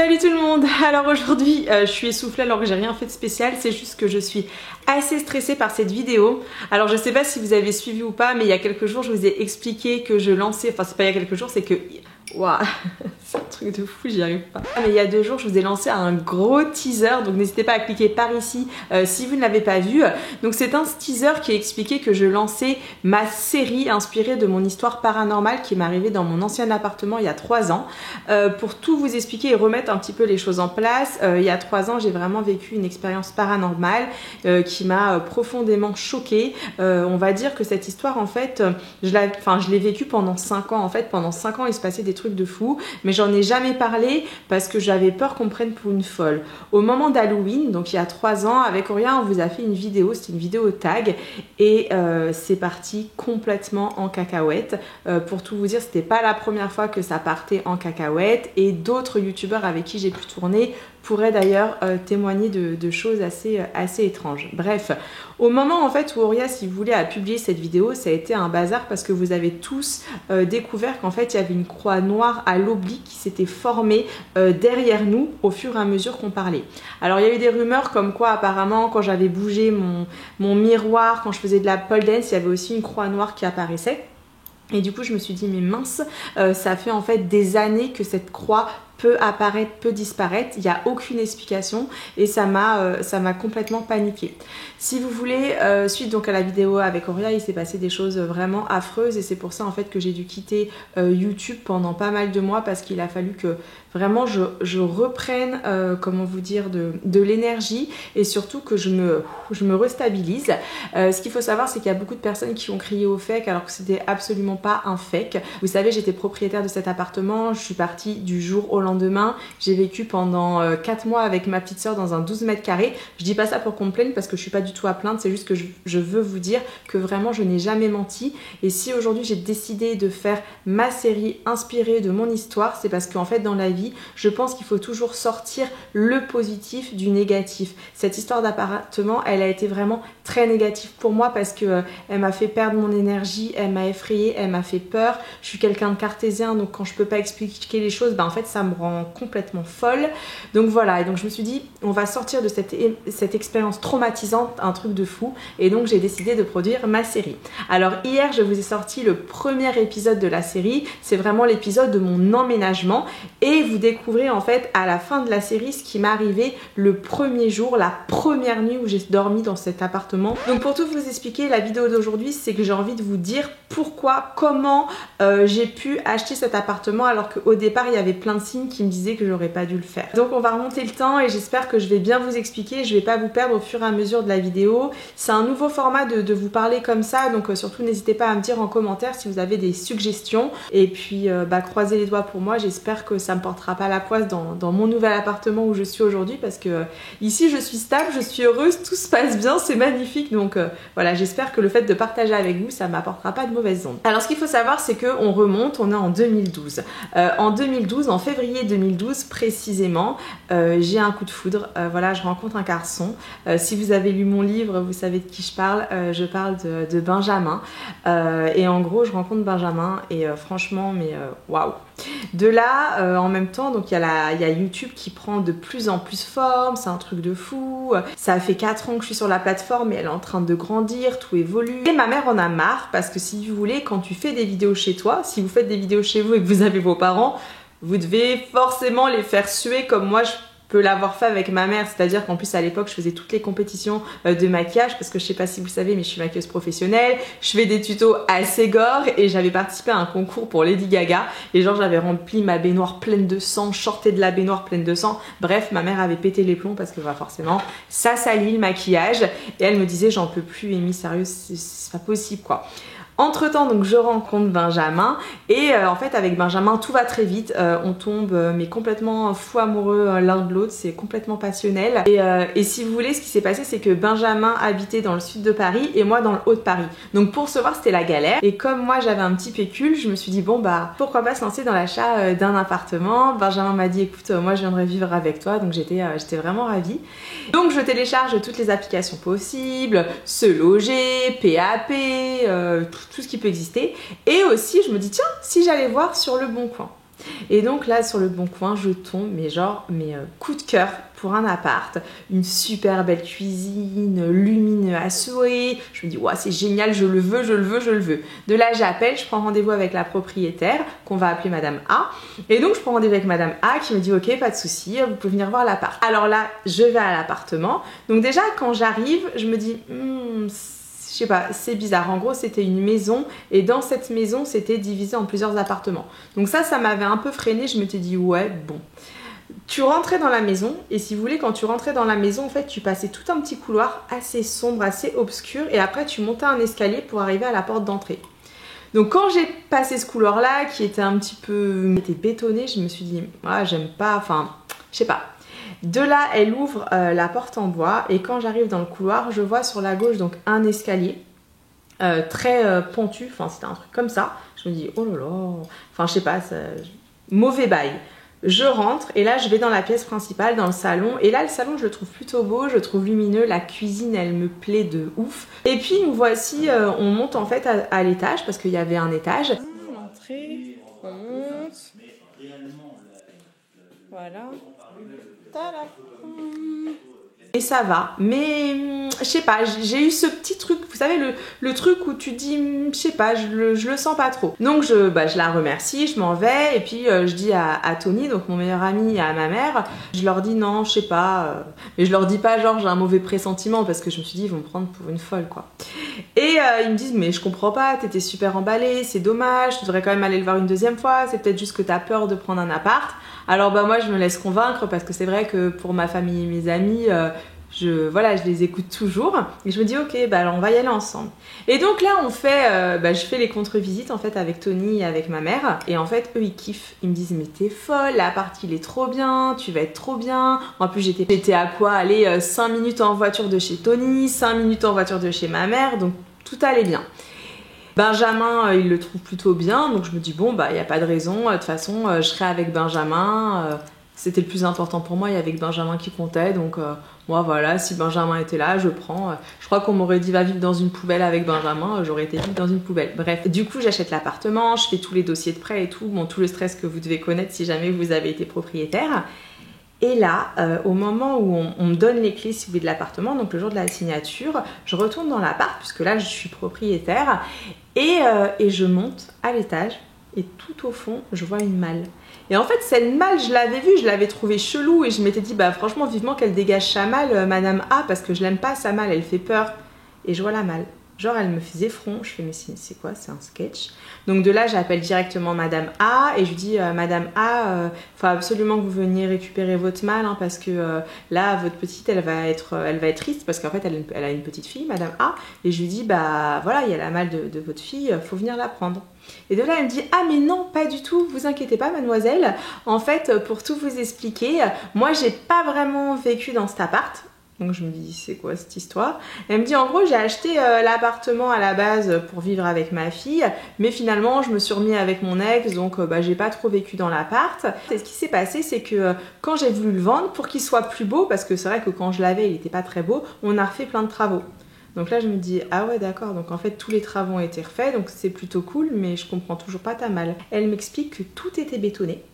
Salut tout le monde. Alors aujourd'hui je suis essoufflée alors que j'ai rien fait de spécial, c'est juste que je suis assez stressée par cette vidéo. Alors je sais pas si vous avez suivi ou pas, mais il y a quelques jours je vous ai expliqué que je lançais, enfin c'est pas il y a quelques jours, c'est que... Waouh, c'est un truc de fou, j'y arrive pas. Mais il y a 2 jours, je vous ai lancé un gros teaser, donc n'hésitez pas à cliquer par ici si vous ne l'avez pas vu. Donc c'est un teaser qui expliquait que je lançais ma série inspirée de mon histoire paranormale qui m'est arrivée dans mon ancien appartement il y a 3 ans. Pour tout vous expliquer et remettre un petit peu les choses en place, il y a 3 ans, j'ai vraiment vécu une expérience paranormale qui m'a profondément choquée. On va dire que cette histoire, en fait, je l'ai vécue pendant 5 ans. En fait, pendant 5 ans, il se passait des trucs de fou, mais j'en ai jamais parlé parce que j'avais peur qu'on me prenne pour une folle. Au moment d'Halloween, donc il y a 3 ans, avec Auria, on vous a fait une vidéo, c'était une vidéo tag, et c'est parti complètement en cacahuète. Pour tout vous dire, c'était pas la première fois que ça partait en cacahuète, et d'autres youtubeurs avec qui j'ai pu tourner pourraient d'ailleurs témoigner de choses assez étranges. Bref, au moment en fait où Auria, si vous voulez, a publié cette vidéo, ça a été un bazar parce que vous avez tous découvert qu'en fait il y avait une croix noire à l'oblique qui s'était formée derrière nous au fur et à mesure qu'on parlait. Alors il y a eu des rumeurs comme quoi apparemment quand j'avais bougé mon miroir, quand je faisais de la pole dance, il y avait aussi une croix noire qui apparaissait. Et du coup je me suis dit mais mince, ça fait en fait des années que cette croix peut apparaître, peut disparaître, il n'y a aucune explication et ça m'a complètement paniquée. Si vous voulez, suite donc à la vidéo avec Auria, il s'est passé des choses vraiment affreuses et c'est pour ça en fait que j'ai dû quitter YouTube pendant pas mal de mois parce qu'il a fallu que vraiment je reprenne, comment vous dire, de l'énergie et surtout que je me restabilise. Ce qu'il faut savoir, c'est qu'il y a beaucoup de personnes qui ont crié au fake alors que c'était absolument pas un fake. Vous savez, j'étais propriétaire de cet appartement, je suis partie du jour au lendemain, j'ai vécu pendant 4 mois avec ma petite soeur dans un 12 mètres carrés. Je dis pas ça pour qu'on me plaigne parce que je suis pas du tout à plaindre, c'est juste que je veux vous dire que vraiment je n'ai jamais menti. Et si aujourd'hui j'ai décidé de faire ma série inspirée de mon histoire, c'est parce qu'en fait dans la vie, je pense qu'il faut toujours sortir le positif du négatif. Cette histoire d'appartement, elle a été vraiment très négative pour moi parce que elle m'a fait perdre mon énergie, elle m'a effrayée, elle m'a fait peur. Je suis quelqu'un de cartésien, donc quand je peux pas expliquer les choses, en fait ça me rend complètement folle. Donc voilà, et donc je me suis dit on va sortir de cette expérience traumatisante, un truc de fou, et donc j'ai décidé de produire ma série. Alors hier je vous ai sorti le premier épisode de la série, c'est vraiment l'épisode de mon emménagement, et vous découvrez en fait à la fin de la série ce qui m'est arrivé le premier jour, la première nuit où j'ai dormi dans cet appartement. Donc pour tout vous expliquer, la vidéo d'aujourd'hui, c'est que j'ai envie de vous dire pourquoi, comment j'ai pu acheter cet appartement alors qu'au départ il y avait plein de signes qui me disaient que j'aurais pas dû le faire. Donc on va remonter le temps et j'espère que je vais bien vous expliquer, je vais pas vous perdre au fur et à mesure de la vidéo. C'est un nouveau format de vous parler comme ça, donc surtout n'hésitez pas à me dire en commentaire si vous avez des suggestions, et puis croisez les doigts pour moi, j'espère que ça me portera pas la poisse dans mon nouvel appartement où je suis aujourd'hui parce que ici je suis stable, je suis heureuse, tout se passe bien, c'est magnifique, donc voilà, j'espère que le fait de partager avec vous ça m'apportera pas de mauvaises ondes. Alors ce qu'il faut savoir, c'est qu'on remonte, on est en 2012. En 2012, en février 2012 précisément, j'ai un coup de foudre, voilà, je rencontre un garçon. Si vous avez lu mon livre, vous savez de qui je parle de Benjamin, et en gros je rencontre Benjamin et franchement mais waouh. De là, en même temps, donc il y a YouTube qui prend de plus en plus forme, c'est un truc de fou. Ça fait 4 ans que je suis sur la plateforme et elle est en train de grandir, tout évolue. Et ma mère en a marre parce que si vous voulez, quand tu fais des vidéos chez toi, si vous faites des vidéos chez vous et que vous avez vos parents, vous devez forcément les faire suer comme moi je peux l'avoir fait avec ma mère, c'est-à-dire qu'en plus à l'époque je faisais toutes les compétitions de maquillage parce que je sais pas si vous savez mais je suis maquilleuse professionnelle, je fais des tutos assez gore et j'avais participé à un concours pour Lady Gaga et genre j'avais rempli ma baignoire pleine de sang, je sortais de la baignoire pleine de sang, bref ma mère avait pété les plombs parce que forcément ça salit le maquillage et elle me disait j'en peux plus Amy, sérieux c'est pas possible quoi. Entre temps donc je rencontre Benjamin et en fait avec Benjamin tout va très vite, on tombe mais complètement fou amoureux l'un de l'autre, c'est complètement passionnel et si vous voulez ce qui s'est passé c'est que Benjamin habitait dans le sud de Paris et moi dans le haut de Paris, donc pour se voir c'était la galère et comme moi j'avais un petit pécule je me suis dit bon bah pourquoi pas se lancer dans l'achat d'un appartement. Benjamin m'a dit écoute moi je viendrai vivre avec toi, donc j'étais vraiment ravie, donc je télécharge toutes les applications possibles, Se Loger, PAP, tout ce qui peut exister, et aussi je me dis tiens si j'allais voir sur Le Bon Coin. Et donc là sur le Bon Coin je tombe coup de cœur pour un appart, une super belle cuisine, lumineux à souhait. Je me dis ouais, c'est génial, je le veux, je le veux, je le veux. De là j'appelle, je prends rendez-vous avec la propriétaire qu'on va appeler Madame A. Et donc je prends rendez-vous avec Madame A qui me dit ok, pas de souci, vous pouvez venir voir l'appart. Alors là je vais à l'appartement. Donc déjà quand j'arrive je me dis je sais pas, c'est bizarre. En gros, c'était une maison et dans cette maison, c'était divisé en plusieurs appartements. Donc ça m'avait un peu freiné. Je m'étais dit, ouais, bon. Tu rentrais dans la maison et si vous voulez, quand tu rentrais dans la maison, en fait, tu passais tout un petit couloir assez sombre, assez obscur et après, tu montais un escalier pour arriver à la porte d'entrée. Donc quand j'ai passé ce couloir-là, qui était un petit peu bétonné, je me suis dit, ah, j'aime pas, enfin, je sais pas. De là, elle ouvre la porte en bois et quand j'arrive dans le couloir, je vois sur la gauche donc un escalier très pentu, enfin c'était un truc comme ça. Je me dis oh là là, enfin je sais pas, mauvais bail. Je rentre et là je vais dans la pièce principale, dans le salon. Et là le salon je le trouve plutôt beau, je le trouve lumineux, la cuisine elle me plaît de ouf. Et puis nous voici, on monte en fait à l'étage parce qu'il y avait un étage. L'entrée, on monte. Voilà. Et ça va, mais je sais pas, j'ai eu ce petit truc, vous savez, le truc où tu dis, je sais pas, je le sens pas trop. Donc je la remercie, je m'en vais, et puis je dis à Tony, donc mon meilleur ami, et à ma mère, je leur dis non, je sais pas, mais je leur dis pas genre j'ai un mauvais pressentiment, parce que je me suis dit, ils vont me prendre pour une folle, quoi. Et ils me disent, mais je comprends pas, t'étais super emballée, c'est dommage, tu devrais quand même aller le voir une deuxième fois, c'est peut-être juste que t'as peur de prendre un appart. Alors bah moi je me laisse convaincre parce que c'est vrai que pour ma famille et mes amis, je les écoute toujours et je me dis ok, bah alors on va y aller ensemble. Et donc là on fait, je fais les contre-visites en fait avec Tony et avec ma mère et en fait eux ils kiffent, ils me disent mais t'es folle, l'appart il est trop bien, tu vas être trop bien. En plus j'étais à quoi aller 5 minutes en voiture de chez Tony, 5 minutes en voiture de chez ma mère, donc tout allait bien. Benjamin, il le trouve plutôt bien, donc je me dis bon, bah, il n'y a pas de raison, de toute façon, je serai avec Benjamin, c'était le plus important pour moi, il y avait que Benjamin qui comptait, donc moi voilà, si Benjamin était là, je prends. Je crois qu'on m'aurait dit va vivre dans une poubelle avec Benjamin, j'aurais été vivre dans une poubelle. Bref, du coup j'achète l'appartement, je fais tous les dossiers de prêt et tout, bon, tout le stress que vous devez connaître si jamais vous avez été propriétaire. Et là, au moment où on me donne les clés si vous voulez de l'appartement, donc le jour de la signature, je retourne dans l'appart puisque là je suis propriétaire et je monte à l'étage et tout au fond je vois une malle. Et en fait cette malle je l'avais vue, je l'avais trouvée chelou et je m'étais dit bah franchement vivement qu'elle dégage sa malle Madame A parce que je l'aime pas sa malle, elle fait peur. Et je vois la malle. Genre elle me faisait front, je fais mais c'est quoi, c'est un sketch. Donc de là j'appelle directement Madame A et je dis Madame A, faut absolument que vous veniez récupérer votre malle hein, parce que là votre petite elle va être triste parce qu'en fait elle a une petite fille Madame A et je lui dis bah voilà il y a la malle de votre fille, faut venir la prendre. Et de là elle me dit ah mais non pas du tout, vous inquiétez pas mademoiselle, en fait pour tout vous expliquer, moi j'ai pas vraiment vécu dans cet appart. Donc je me dis c'est quoi cette histoire? Elle me dit en gros j'ai acheté l'appartement à la base pour vivre avec ma fille mais finalement je me suis remis avec mon ex donc j'ai pas trop vécu dans l'appart. Et ce qui s'est passé c'est que quand j'ai voulu le vendre pour qu'il soit plus beau parce que c'est vrai que quand je l'avais il était pas très beau, on a refait plein de travaux. Donc là je me dis ah ouais d'accord, donc en fait tous les travaux ont été refaits donc c'est plutôt cool mais je comprends toujours pas ta malle. Elle m'explique que tout était bétonné.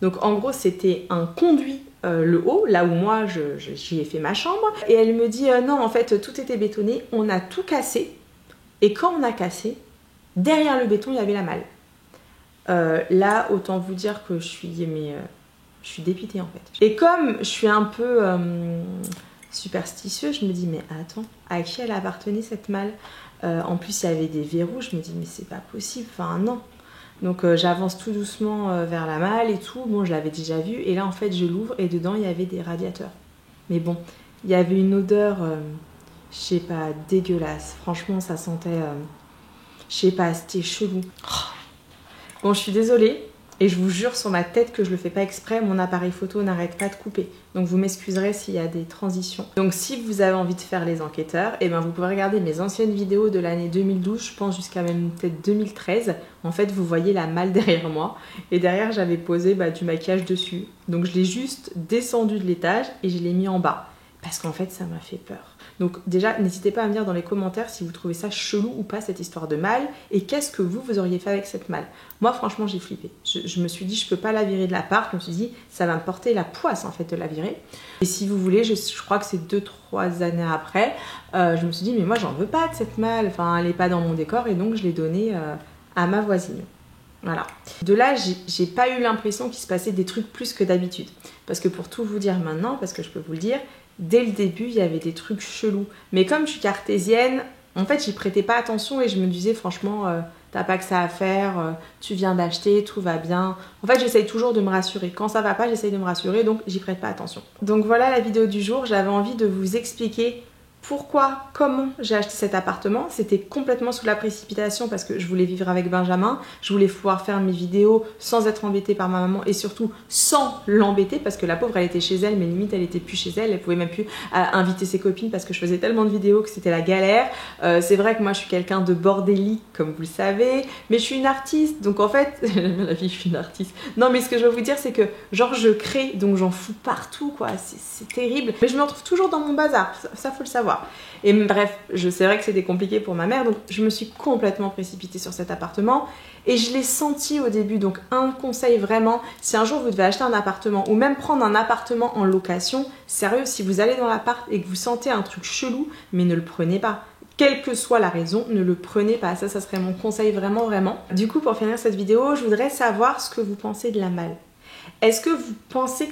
Donc en gros c'était un conduit le haut, là où moi j'y ai fait ma chambre. Et elle me dit non en fait tout était bétonné, on a tout cassé. Et quand on a cassé, derrière le béton il y avait la malle. Là autant vous dire que je suis dépitée en fait. Et comme je suis un peu superstitieuse, je me dis mais attends, à qui elle appartenait cette malle? En plus il y avait des verrous, je me dis mais c'est pas possible, enfin non. Donc j'avance tout doucement vers la malle et tout, bon je l'avais déjà vu et là en fait je l'ouvre et dedans il y avait des radiateurs. Mais bon, il y avait une odeur, je sais pas, dégueulasse, franchement ça sentait, je sais pas, c'était chelou. Bon je suis désolée et je vous jure sur ma tête que je le fais pas exprès, mon appareil photo n'arrête pas de couper. Donc vous m'excuserez s'il y a des transitions. Donc si vous avez envie de faire les enquêteurs, et ben vous pouvez regarder mes anciennes vidéos de l'année 2012, je pense jusqu'à même peut-être 2013. En fait vous voyez la malle derrière moi et derrière j'avais posé du maquillage dessus. Donc je l'ai juste descendu de l'étage et je l'ai mis en bas. parce qu'en fait ça m'a fait peur. Donc déjà n'hésitez pas à me dire dans les commentaires si vous trouvez ça chelou ou pas cette histoire de malle et qu'est-ce que vous auriez fait avec cette malle. Moi franchement j'ai flippé, je me suis dit je peux pas la virer de l'appart, je me suis dit ça va me porter la poisse en fait de la virer. Et si vous voulez, je crois que c'est 2-3 années après, je me suis dit mais moi j'en veux pas de cette malle, enfin elle est pas dans mon décor et donc je l'ai donnée à ma voisine. Voilà. De là, j'ai pas eu l'impression qu'il se passait des trucs plus que d'habitude. Parce que pour tout vous dire maintenant, parce que je peux vous le dire, dès le début, il y avait des trucs chelous. Mais comme je suis cartésienne, en fait, j'y prêtais pas attention et je me disais franchement, t'as pas que ça à faire, tu viens d'acheter, tout va bien. En fait, j'essaye toujours de me rassurer. Quand ça va pas, j'essaye de me rassurer, donc j'y prête pas attention. Donc voilà la vidéo du jour. J'avais envie de vous expliquer pourquoi, comment j'ai acheté cet appartement. C'était complètement sous la précipitation parce que je voulais vivre avec Benjamin, je voulais pouvoir faire mes vidéos sans être embêtée par ma maman et surtout sans l'embêter parce que la pauvre elle était chez elle mais limite elle était plus chez elle, elle pouvait même plus inviter ses copines parce que je faisais tellement de vidéos que c'était la galère. C'est vrai que moi je suis quelqu'un de bordélique comme vous le savez, mais je suis une artiste donc en fait, la vie je suis une artiste. Non mais ce que je veux vous dire c'est que genre je crée donc j'en fous partout quoi, c'est terrible, mais je me retrouve toujours dans mon bazar, ça faut le savoir. Et bref, c'est vrai que c'était compliqué pour ma mère, donc je me suis complètement précipitée sur cet appartement et je l'ai senti au début. Donc un conseil vraiment, si un jour vous devez acheter un appartement ou même prendre un appartement en location, sérieux, si vous allez dans l'appart et que vous sentez un truc chelou, mais ne le prenez pas. Quelle que soit la raison, ne le prenez pas. Ça serait mon conseil vraiment. Du coup, pour finir cette vidéo, je voudrais savoir ce que vous pensez de la malle. Est-ce que vous pensez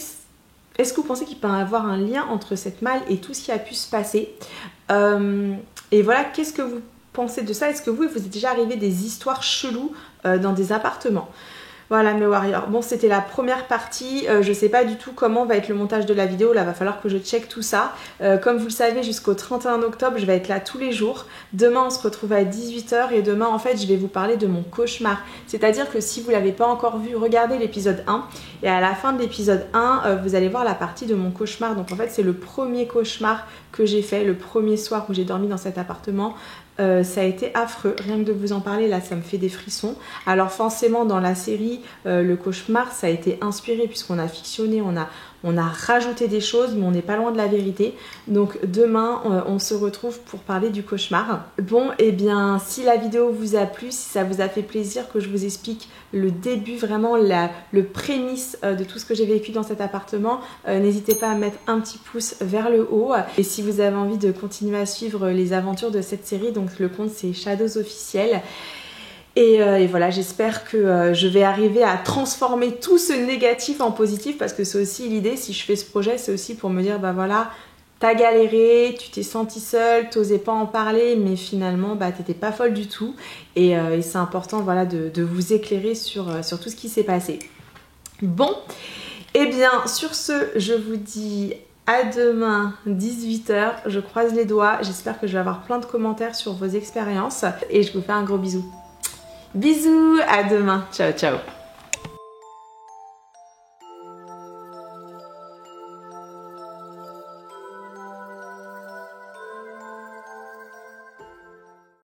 qu'il peut y avoir un lien entre cette malle et tout ce qui a pu se passer et voilà, qu'est-ce que vous pensez de ça? Est-ce que vous êtes déjà arrivé des histoires cheloues dans des appartements? Voilà mes warriors, bon c'était la première partie, je sais pas du tout comment va être le montage de la vidéo, là va falloir que je check tout ça. Comme vous le savez jusqu'au 31 octobre je vais être là tous les jours. Demain on se retrouve à 18 h et demain en fait je vais vous parler de mon cauchemar. C'est à dire que si vous l'avez pas encore vu, regardez l'épisode 1 et à la fin de l'épisode 1 vous allez voir la partie de mon cauchemar. Donc en fait c'est le premier cauchemar que j'ai fait, le premier soir où j'ai dormi dans cet appartement. Ça a été affreux, rien que de vous en parler là ça me fait des frissons. Alors forcément dans la série le cauchemar ça a été inspiré puisqu'on a fictionné, on a rajouté des choses mais on n'est pas loin de la vérité. Donc demain on se retrouve pour parler du cauchemar. Bon et bien si la vidéo vous a plu, si ça vous a fait plaisir que je vous explique le début, vraiment le prémisse de tout ce que j'ai vécu dans cet appartement, n'hésitez pas à mettre un petit pouce vers le haut. Et si vous avez envie de continuer à suivre les aventures de cette série, donc le compte c'est Shadows Officiel. Et voilà, j'espère que je vais arriver à transformer tout ce négatif en positif parce que c'est aussi l'idée, si je fais ce projet, c'est aussi pour me dire bah voilà, t'as galéré, tu t'es sentie seule, t'osais pas en parler, mais finalement bah t'étais pas folle du tout. Et c'est important voilà de vous éclairer sur tout ce qui s'est passé. Bon, et bien sur ce, je vous dis à demain 18 h, je croise les doigts, j'espère que je vais avoir plein de commentaires sur vos expériences et je vous fais un gros bisou. Bisous, à demain, ciao ciao.